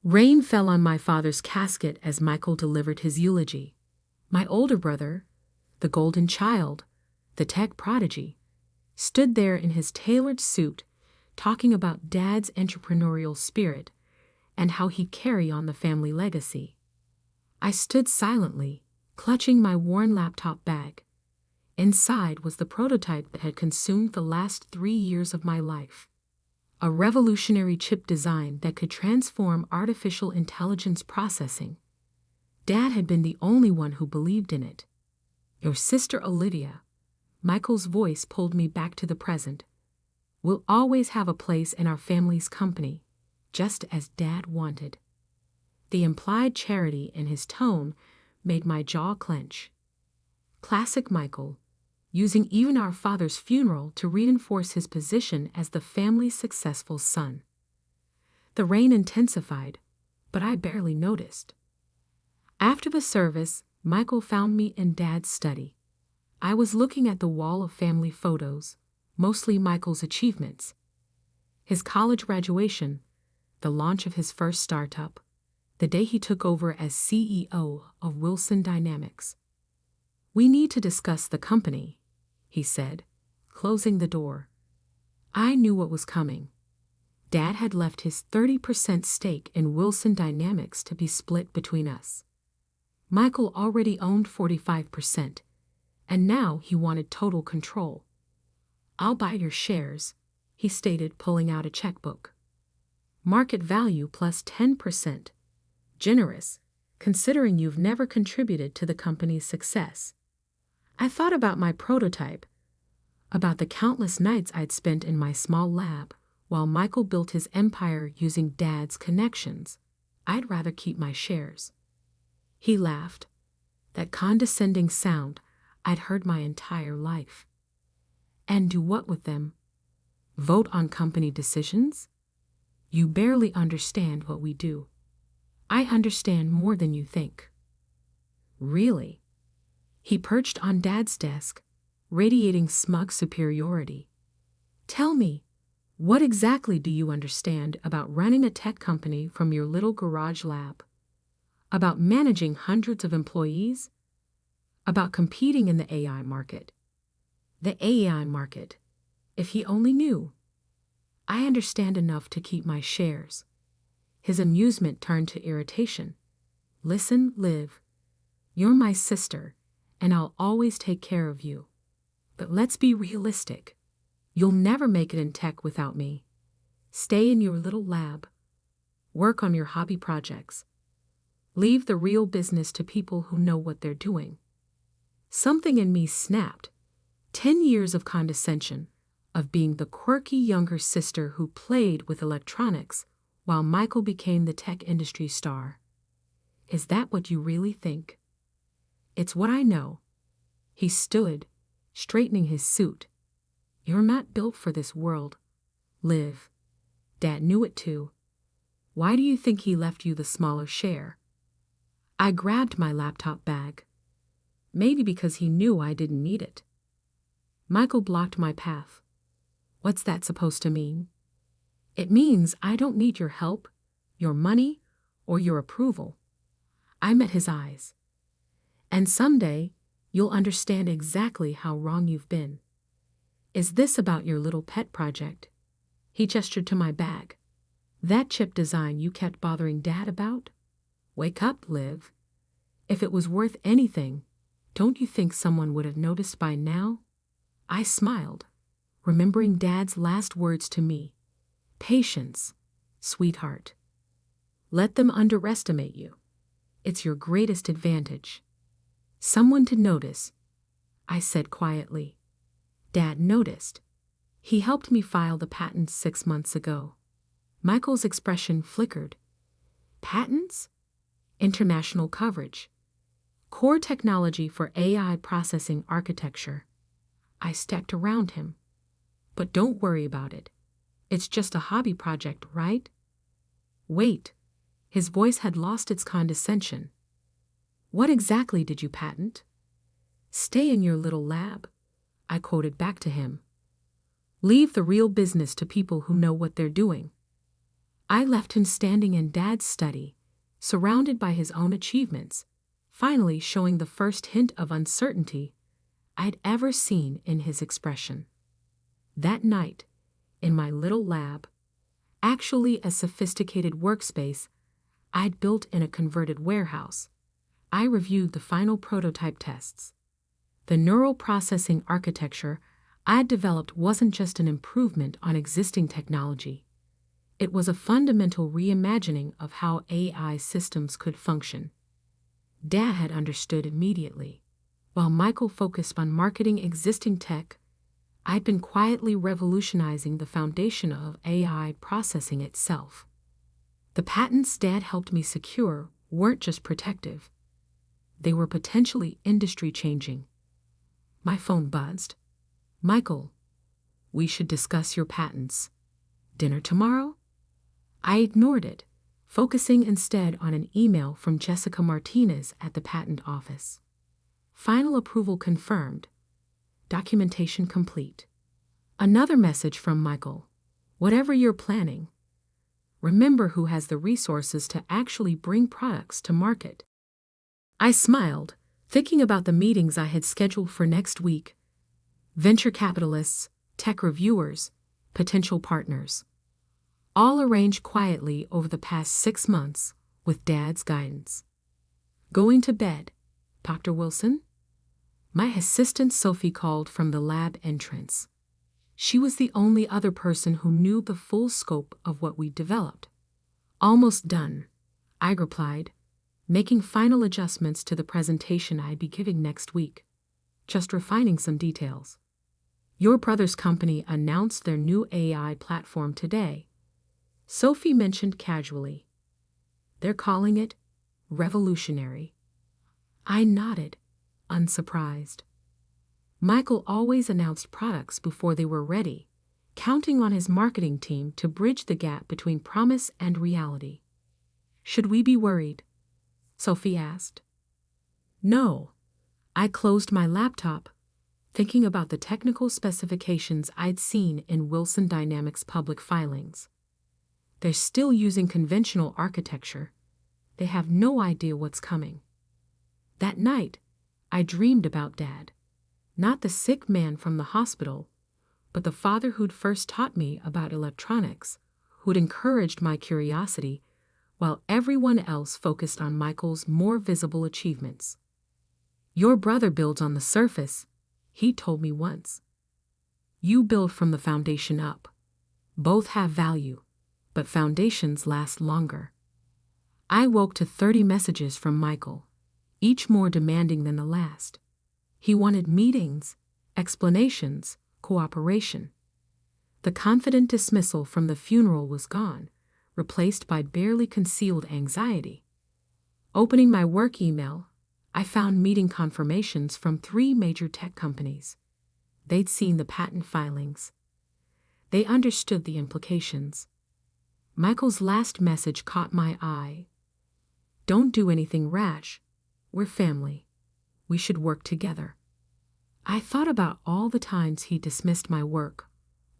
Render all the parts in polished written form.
Rain fell on my father's casket as Michael delivered his eulogy. My older brother, the golden child, the tech prodigy, stood there in his tailored suit, talking about Dad's entrepreneurial spirit and how he'd carry on the family legacy. I stood silently, clutching my worn laptop bag. Inside was the prototype that had consumed the last 3 years of my life. A revolutionary chip design that could transform artificial intelligence processing. Dad had been the only one who believed in it. Your sister Olivia, Michael's voice pulled me back to the present, will always have a place in our family's company, just as Dad wanted. The implied charity in his tone made my jaw clench. Classic Michael, using even our father's funeral to reinforce his position as the family's successful son. The rain intensified, but I barely noticed. After the service, Michael found me in Dad's study. I was looking at the wall of family photos, mostly Michael's achievements. His college graduation, the launch of his first startup, the day he took over as CEO of Wilson Dynamics. "We need to discuss the company," he said, closing the door. I knew what was coming. Dad had left his 30% stake in Wilson Dynamics to be split between us. Michael already owned 45%, and now he wanted total control. "I'll buy your shares," he stated, pulling out a checkbook. "Market value plus 10%. Generous, considering you've never contributed to the company's success." I thought about my prototype, about the countless nights I'd spent in my small lab while Michael built his empire using Dad's connections. I'd rather keep my shares. He laughed, that condescending sound I'd heard my entire life. "And do what with them? Vote on company decisions? You barely understand what we do." "I understand more than you think." "Really?" He perched on Dad's desk, radiating smug superiority. "Tell me, what exactly do you understand about running a tech company from your little garage lab? About managing hundreds of employees? About competing in the AI market?" The AI market. If he only knew. "I understand enough to keep my shares." His amusement turned to irritation. "Listen, Liv. You're my sister, and I'll always take care of you. But let's be realistic. You'll never make it in tech without me. Stay in your little lab. Work on your hobby projects. Leave the real business to people who know what they're doing." Something in me snapped. 10 years of condescension, of being the quirky younger sister who played with electronics while Michael became the tech industry star. "Is that what you really think?" "It's what I know." He stood, straightening his suit. "You're not built for this world, Liv. Dad knew it too. Why do you think he left you the smaller share?" I grabbed my laptop bag. Maybe because he knew I didn't need it. Michael blocked my path. "What's that supposed to mean?" "It means I don't need your help, your money, or your approval." I met his eyes. "And someday, you'll understand exactly how wrong you've been. Is this about your little pet project?" He gestured to my bag. "That chip design you kept bothering Dad about? Wake up, Liv. If it was worth anything, don't you think someone would have noticed by now?" I smiled, remembering Dad's last words to me. "Patience, sweetheart. Let them underestimate you. It's your greatest advantage." "Someone to notice," I said quietly. Dad noticed. He helped me file the patents 6 months ago. Michael's expression flickered. "Patents?" "International coverage. Core technology for AI processing architecture." I stepped around him. "But don't worry about it. It's just a hobby project, right?" "Wait." His voice had lost its condescension. "What exactly did you patent?" "Stay in your little lab," I quoted back to him. "Leave the real business to people who know what they're doing." I left him standing in Dad's study, surrounded by his own achievements, finally showing the first hint of uncertainty I'd ever seen in his expression. That night, in my little lab, actually a sophisticated workspace I'd built in a converted warehouse, I reviewed the final prototype tests. The neural processing architecture I'd developed wasn't just an improvement on existing technology. It was a fundamental reimagining of how AI systems could function. Dad had understood immediately. While Michael focused on marketing existing tech, I'd been quietly revolutionizing the foundation of AI processing itself. The patents Dad helped me secure weren't just protective. They were potentially industry-changing. My phone buzzed. "Michael, we should discuss your patents. Dinner tomorrow?" I ignored it, focusing instead on an email from Jessica Martinez at the patent office. Final approval confirmed. Documentation complete. Another message from Michael. "Whatever you're planning, remember who has the resources to actually bring products to market." I smiled, thinking about the meetings I had scheduled for next week. Venture capitalists, tech reviewers, potential partners. All arranged quietly over the past 6 months with Dad's guidance. Going to bed, Dr. Wilson? My assistant Sophie called from the lab entrance. She was the only other person who knew the full scope of what we'd developed. "Almost done," I replied, making final adjustments to the presentation I'd be giving next week. Just refining some details. "Your brother's company announced their new AI platform today," Sophie mentioned casually. "They're calling it revolutionary." I nodded, unsurprised. Michael always announced products before they were ready, counting on his marketing team to bridge the gap between promise and reality. "Should we be worried?" Sophie asked. "No." I closed my laptop, thinking about the technical specifications I'd seen in Wilson Dynamics' public filings. They're still using conventional architecture. They have no idea what's coming. That night, I dreamed about Dad. Not the sick man from the hospital, but the father who'd first taught me about electronics, who'd encouraged my curiosity, while everyone else focused on Michael's more visible achievements. "Your brother builds on the surface," he told me once. "You build from the foundation up. Both have value, but foundations last longer." I woke to 30 messages from Michael, each more demanding than the last. He wanted meetings, explanations, cooperation. The confident dismissal from the funeral was gone, replaced by barely concealed anxiety. Opening my work email, I found meeting confirmations from 3 major tech companies. They'd seen the patent filings. They understood the implications. Michael's last message caught my eye. "Don't do anything rash. We're family. We should work together." I thought about all the times he dismissed my work,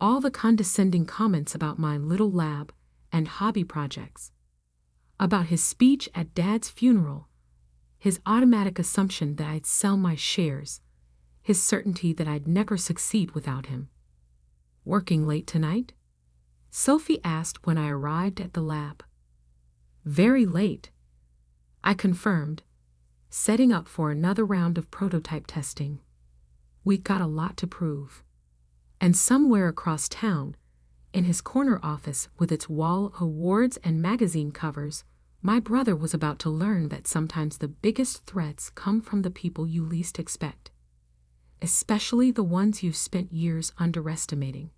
all the condescending comments about my little lab and hobby projects, about his speech at Dad's funeral, his automatic assumption that I'd sell my shares, his certainty that I'd never succeed without him. "Working late tonight?" Sophie asked when I arrived at the lab. "Very late," I confirmed, setting up for another round of prototype testing. We'd got a lot to prove. And somewhere across town, in his corner office with its wall of awards and magazine covers, my brother was about to learn that sometimes the biggest threats come from the people you least expect, especially the ones you've spent years underestimating.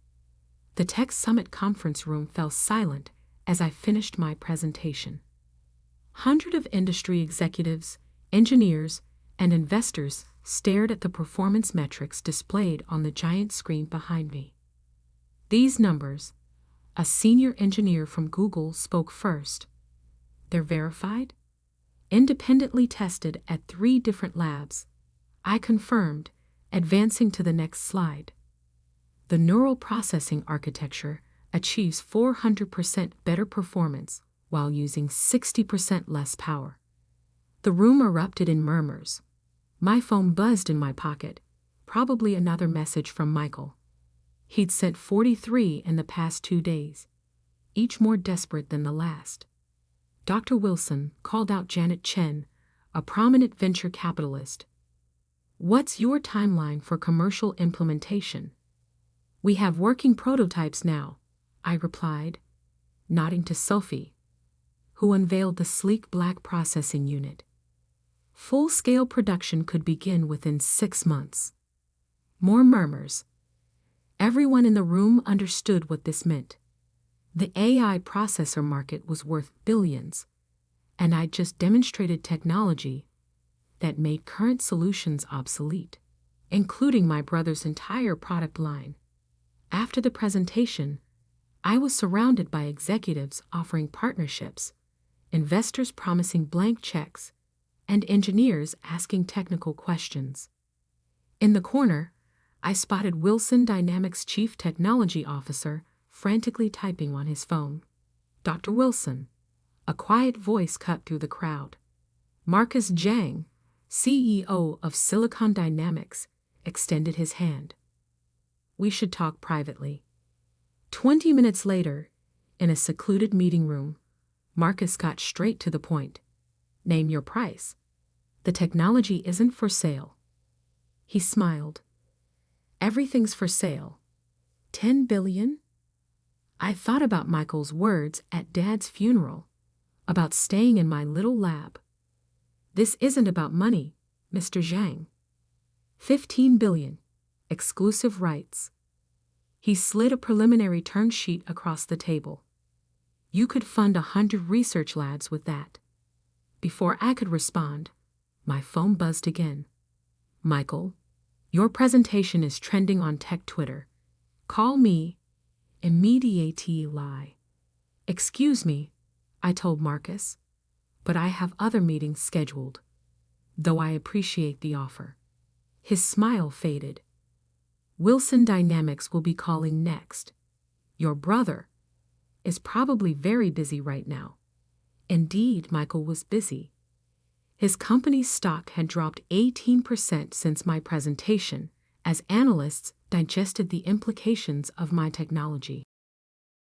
The Tech Summit conference room fell silent as I finished my presentation. Hundreds of industry executives, engineers, and investors stared at the performance metrics displayed on the giant screen behind me. These numbers, a senior engineer from Google spoke first. "They're verified, independently tested at 3 different labs," I confirmed, advancing to the next slide. The neural processing architecture achieves 400% better performance while using 60% less power. The room erupted in murmurs. My phone buzzed in my pocket, probably another message from Michael. He'd sent 43 in the past 2 days, each more desperate than the last. Dr. Wilson called out Janet Chen, a prominent venture capitalist. "What's your timeline for commercial implementation?" "We have working prototypes now," I replied, nodding to Sophie, who unveiled the sleek black processing unit. Full-scale production could begin within 6 months. More murmurs. Everyone in the room understood what this meant. The AI processor market was worth billions, and I'd just demonstrated technology that made current solutions obsolete, including my brother's entire product line. After the presentation, I was surrounded by executives offering partnerships, investors promising blank checks, and engineers asking technical questions. In the corner, I spotted Wilson Dynamics' Chief Technology Officer frantically typing on his phone. "Dr. Wilson," a quiet voice cut through the crowd. Marcus Zhang, CEO of Silicon Dynamics, extended his hand. "We should talk privately." 20 minutes later, in a secluded meeting room, Marcus got straight to the point. "Name your price. The technology isn't for sale." He smiled. "Everything's for sale. 10 billion? I thought about Michael's words at Dad's funeral, about staying in my little lab. "This isn't about money, Mr. Zhang. 15 billion. Exclusive rights." He slid a preliminary term sheet across the table. "You could fund 100 research labs with that." Before I could respond, my phone buzzed again. "Michael, your presentation is trending on tech Twitter. Call me immediately." "Excuse me," I told Marcus, "but I have other meetings scheduled, though I appreciate the offer." His smile faded. "Wilson Dynamics will be calling next. Your brother is probably very busy right now." Indeed, Michael was busy. His company's stock had dropped 18% since my presentation, as analysts digested the implications of my technology.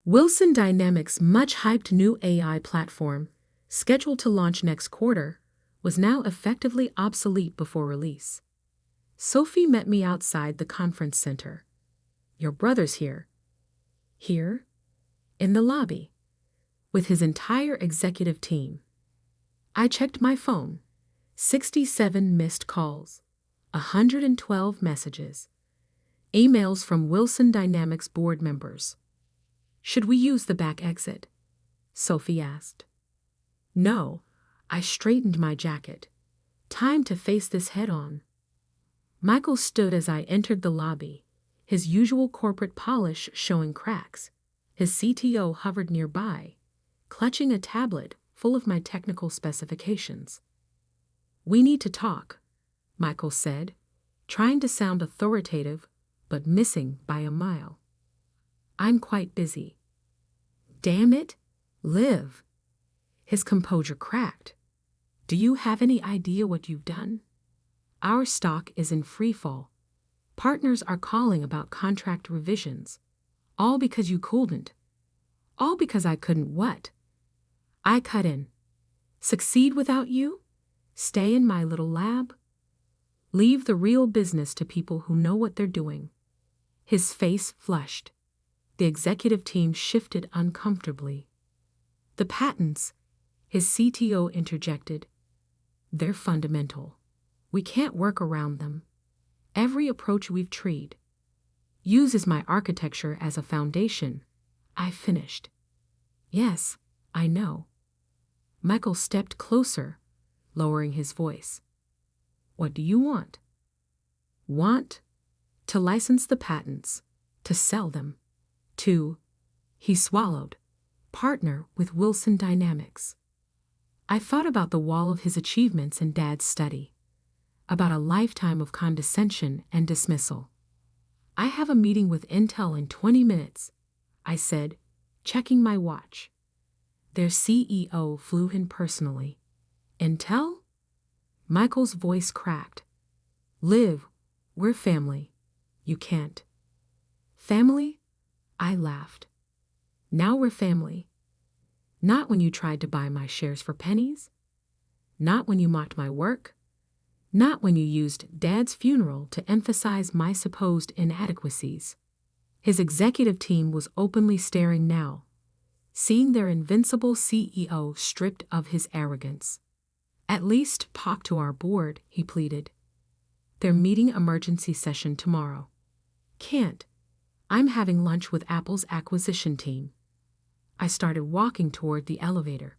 Wilson Dynamics' much-hyped new AI platform, scheduled to launch next quarter, was now effectively obsolete before release. Sophie met me outside the conference center. "Your brother's here." "Here?" "In the lobby, with his entire executive team." I checked my phone. 67 missed calls, 112 messages, emails from Wilson Dynamics board members. "Should we use the back exit?" Sophie asked. "No," I straightened my jacket. "Time to face this head-on." Michael stood as I entered the lobby, his usual corporate polish showing cracks. His CTO hovered nearby, clutching a tablet full of my technical specifications. "We need to talk," Michael said, trying to sound authoritative, but missing by a mile. "I'm quite busy." "Damn it, Liv." His composure cracked. "Do you have any idea what you've done? Our stock is in free fall. Partners are calling about contract revisions. All because you couldn't. All because I couldn't what?" I cut in. "Succeed without you? Stay in my little lab? Leave the real business to people who know what they're doing." His face flushed. The executive team shifted uncomfortably. "The patents," his CTO interjected. "They're fundamental. We can't work around them. Every approach we've tried uses my architecture as a foundation." I finished. "Yes, I know." Michael stepped closer, lowering his voice. "What do you want?" "Want to license the patents, to sell them, to," he swallowed, "partner with Wilson Dynamics." I thought about the wall of his achievements in Dad's study, about a lifetime of condescension and dismissal. "I have a meeting with Intel in 20 minutes. I said, checking my watch. Their CEO flew in personally. Intel? Michael's voice cracked. Liv, we're family. You can't. Family? I laughed. Now we're family. Not when you tried to buy my shares for pennies. Not when you mocked my work. Not when you used Dad's funeral to emphasize my supposed inadequacies. His executive team was openly staring now, seeing their invincible CEO stripped of his arrogance. At least talk to our board, he pleaded. They're meeting emergency session tomorrow. Can't. I'm having lunch with Apple's acquisition team. I started walking toward the elevator.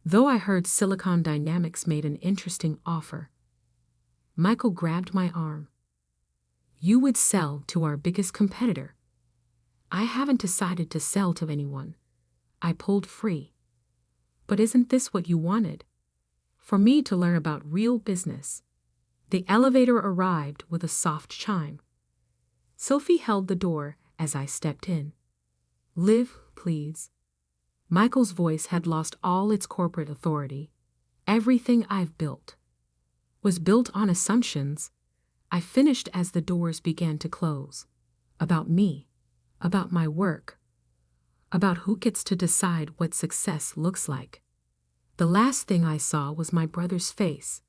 Though I heard Silicon Dynamics made an interesting offer. Michael grabbed my arm. You would sell to our biggest competitor. I haven't decided to sell to anyone. I pulled free. But isn't this what you wanted? For me to learn about real business. The elevator arrived with a soft chime. Sophie held the door as I stepped in. Liv, please. Michael's voice had lost all its corporate authority. Everything I've built was built on assumptions. I finished as the doors began to close. About me, about my work, about who gets to decide what success looks like. The last thing I saw was my brother's face,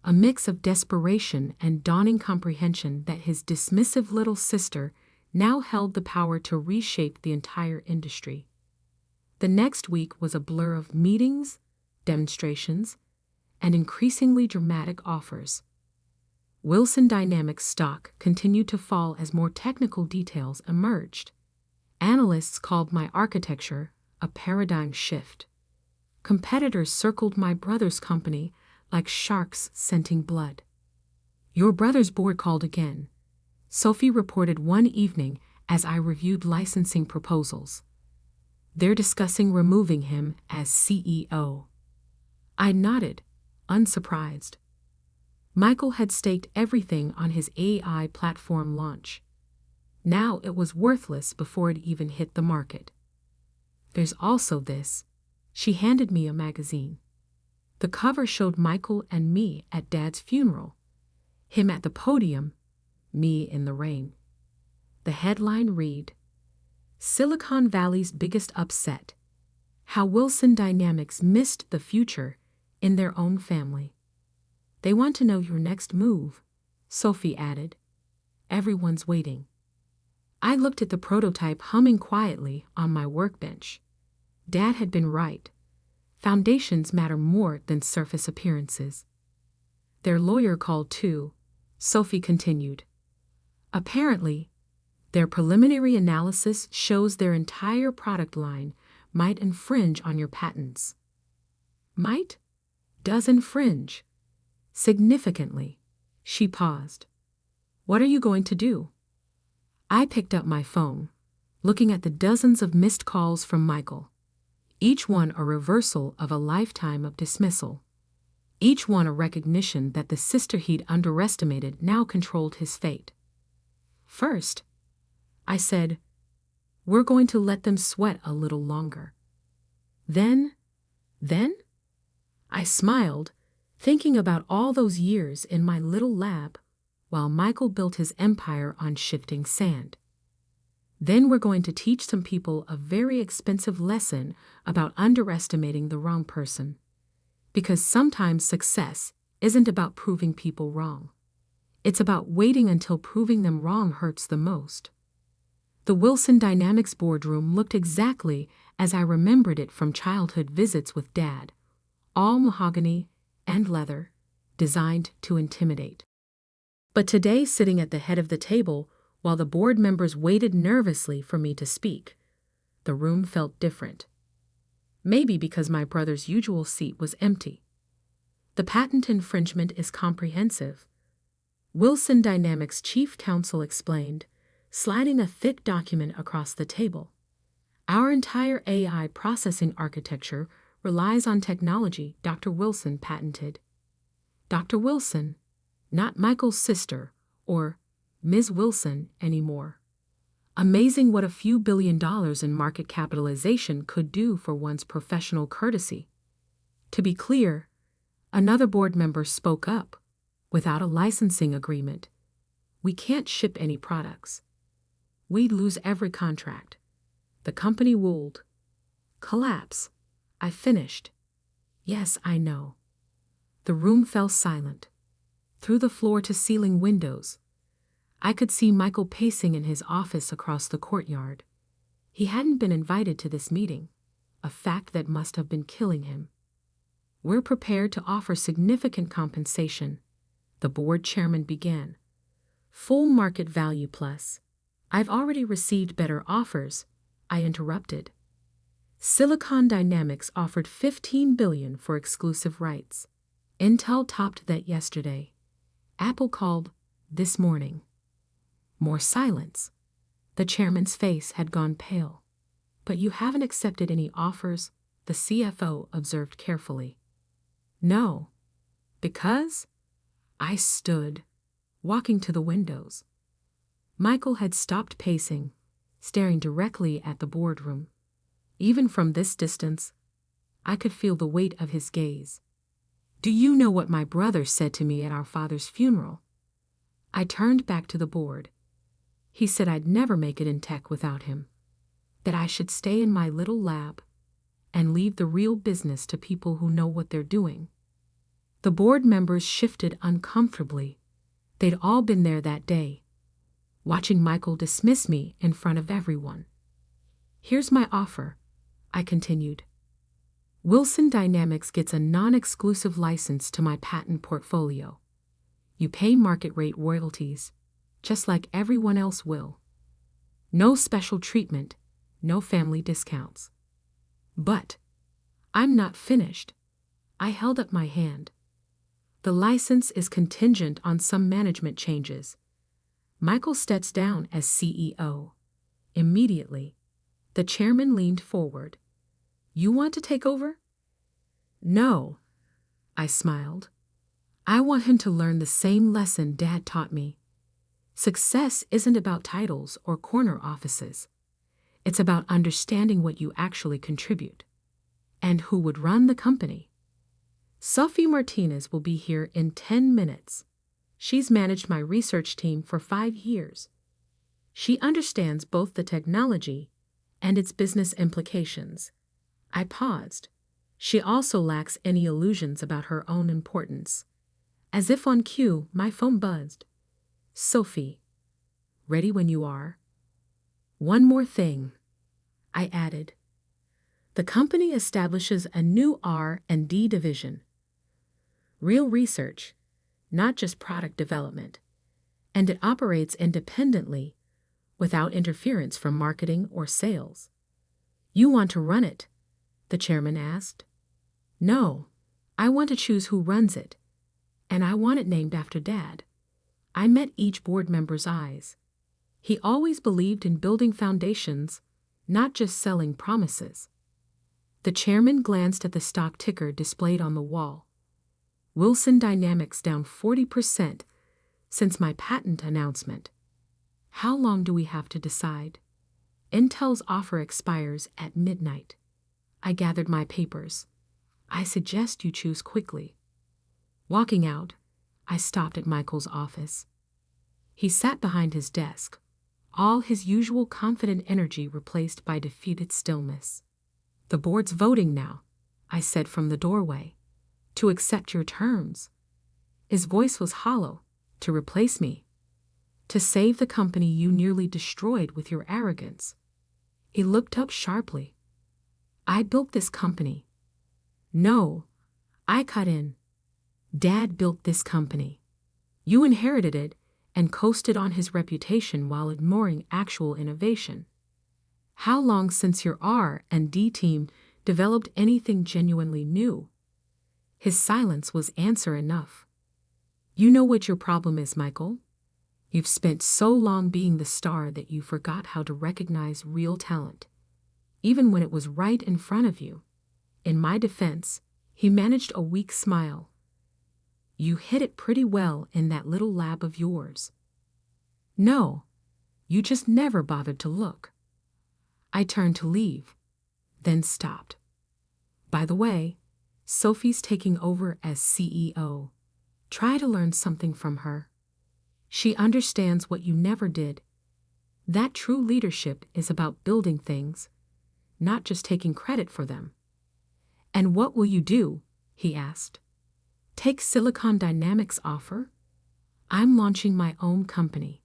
a mix of desperation and dawning comprehension that his dismissive little sister now held the power to reshape the entire industry. The next week was a blur of meetings, demonstrations, and increasingly dramatic offers. Wilson Dynamics stock continued to fall as more technical details emerged. Analysts called my architecture a paradigm shift. Competitors circled my brother's company like sharks scenting blood. Your brother's board called again, Sophie reported one evening as I reviewed licensing proposals. They're discussing removing him as CEO. I nodded, unsurprised. Michael had staked everything on his AI platform launch. Now it was worthless before it even hit the market. There's also this. She handed me a magazine. The cover showed Michael and me at Dad's funeral. Him at the podium, me in the rain. The headline read, Silicon Valley's biggest upset. How Wilson Dynamics missed the future in their own family. They want to know your next move, Sophie added. Everyone's waiting. I looked at the prototype humming quietly on my workbench. Dad had been right. Foundations matter more than surface appearances. Their lawyer called too, Sophie continued. Apparently, their preliminary analysis shows their entire product line might infringe on your patents. Might? Does infringe. Significantly. She paused. What are you going to do? I picked up my phone, looking at the dozens of missed calls from Michael. Each one a reversal of a lifetime of dismissal. Each one a recognition that the sister he'd underestimated now controlled his fate. First, I said, we're going to let them sweat a little longer. Then? I smiled, thinking about all those years in my little lab while Michael built his empire on shifting sand. Then we're going to teach some people a very expensive lesson about underestimating the wrong person. Because sometimes success isn't about proving people wrong. It's about waiting until proving them wrong hurts the most. The Wilson Dynamics boardroom looked exactly as I remembered it from childhood visits with Dad, all mahogany and leather, designed to intimidate. But today, sitting at the head of the table, while the board members waited nervously for me to speak, the room felt different. Maybe because my brother's usual seat was empty. The patent infringement is comprehensive. Wilson Dynamics chief counsel explained, sliding a thick document across the table. Our entire AI processing architecture relies on technology Dr. Wilson patented. Dr. Wilson, not Michael's sister or Ms. Wilson anymore. Amazing what a few $1 billion in market capitalization could do for one's professional courtesy. To be clear, another board member spoke up. Without a licensing agreement, we can't ship any products. We'd lose every contract. The company would collapse. I finished. Yes, I know. The room fell silent. Through the floor-to-ceiling windows, I could see Michael pacing in his office across the courtyard. He hadn't been invited to this meeting, a fact that must have been killing him. We're prepared to offer significant compensation, the board chairman began. Full market value plus. I've already received better offers, I interrupted. Silicon Dynamics offered $15 billion for exclusive rights. Intel topped that yesterday. Apple called this morning. More silence. The chairman's face had gone pale. But you haven't accepted any offers, the CFO observed carefully. No. Because? I stood, walking to the windows. Michael had stopped pacing, staring directly at the boardroom. Even from this distance, I could feel the weight of his gaze. Do you know what my brother said to me at our father's funeral? I turned back to the board. He said I'd never make it in tech without him, that I should stay in my little lab and leave the real business to people who know what they're doing. The board members shifted uncomfortably. They'd all been there that day, watching Michael dismiss me in front of everyone. Here's my offer, I continued. Wilson Dynamics gets a non-exclusive license to my patent portfolio. You pay market rate royalties, just like everyone else will. No special treatment, no family discounts. But I'm not finished. I held up my hand. The license is contingent on some management changes. Michael steps down as CEO. Immediately, the chairman leaned forward. You want to take over? No, I smiled. I want him to learn the same lesson Dad taught me. Success isn't about titles or corner offices. It's about understanding what you actually contribute and who would run the company. Sophie Martinez will be here in 10 minutes. She's managed my research team for 5 years. She understands both the technology and its business implications. I paused. She also lacks any illusions about her own importance. As if on cue, my phone buzzed. Sophie, ready when you are. One more thing, I added. The company establishes a new R&D division. Real research, not just product development. And it operates independently, without interference from marketing or sales. You want to run it? The chairman asked. No, I want to choose who runs it. And I want it named after Dad. I met each board member's eyes. He always believed in building foundations, not just selling promises. The chairman glanced at the stock ticker displayed on the wall. Wilson Dynamics down 40% since my patent announcement. How long do we have to decide? Intel's offer expires at midnight. I gathered my papers. I suggest you choose quickly. Walking out, I stopped at Michael's office. He sat behind his desk, all his usual confident energy replaced by defeated stillness. The board's voting now, I said from the doorway, to accept your terms. His voice was hollow. To replace me. To save the company you nearly destroyed with your arrogance. He looked up sharply. I built this company. No, I cut in. Dad built this company. You inherited it and coasted on his reputation while ignoring actual innovation. How long since your R&D team developed anything genuinely new? His silence was answer enough. You know what your problem is, Michael? You've spent so long being the star that you forgot how to recognize real talent, even when it was right in front of you. In my defense, he managed a weak smile. You hit it pretty well in that little lab of yours. No, You just never bothered to look. I turned to leave, then stopped. By the way, Sophie's taking over as CEO. Try to learn something from her. She understands what you never did. That true leadership is about building things, not just taking credit for them. And what will you do? He asked. Take Silicon Dynamics' offer? I'm launching my own company.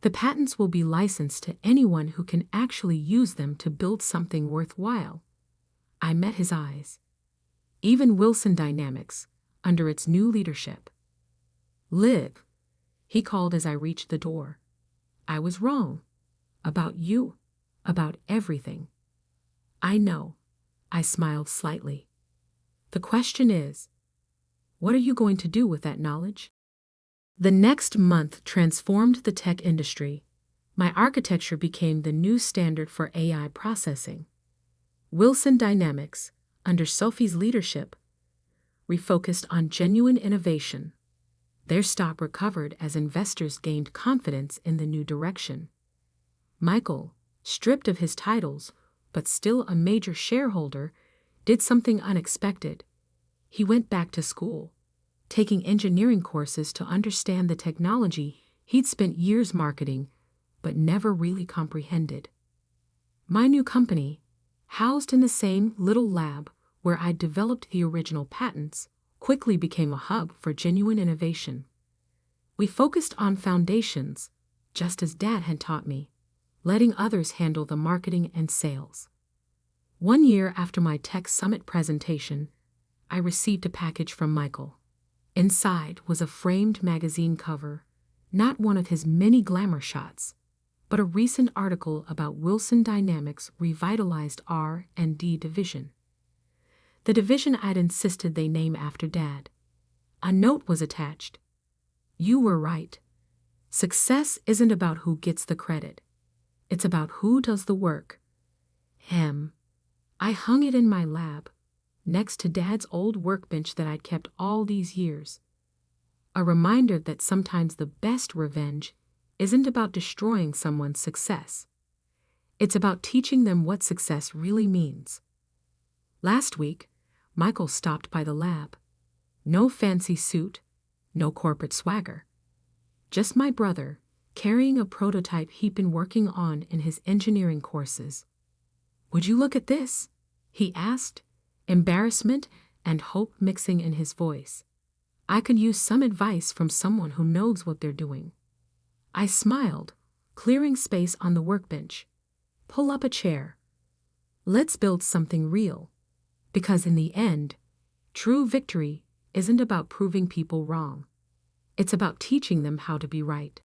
The patents will be licensed to anyone who can actually use them to build something worthwhile. I met his eyes. Even Wilson Dynamics, under its new leadership. Liv, he called as I reached the door. I was wrong. About you. About everything. I know. I smiled slightly. The question is, what are you going to do with that knowledge? The next month transformed the tech industry. My architecture became the new standard for AI processing. Wilson Dynamics, under Sophie's leadership, refocused on genuine innovation. Their stock recovered as investors gained confidence in the new direction. Michael, stripped of his titles, but still a major shareholder, did something unexpected. He went back to school, taking engineering courses to understand the technology he'd spent years marketing, but never really comprehended. My new company, housed in the same little lab where I'd developed the original patents, quickly became a hub for genuine innovation. We focused on foundations, just as Dad had taught me, letting others handle the marketing and sales. 1 year after my Tech Summit presentation, I received a package from Michael. Inside was a framed magazine cover, not one of his many glamour shots, but a recent article about Wilson Dynamics' revitalized R&D division. The division I'd insisted they name after Dad. A note was attached. You were right. Success isn't about who gets the credit. It's about who does the work. I hung it in my lab, next to Dad's old workbench that I'd kept all these years. A reminder that sometimes the best revenge isn't about destroying someone's success. It's about teaching them what success really means. Last week, Michael stopped by the lab. No fancy suit, no corporate swagger. Just my brother, carrying a prototype he'd been working on in his engineering courses. Would you look at this? He asked, embarrassment and hope mixing in his voice. I could use some advice from someone who knows what they're doing. I smiled, clearing space on the workbench. Pull up a chair. Let's build something real. Because in the end, true victory isn't about proving people wrong. It's about teaching them how to be right.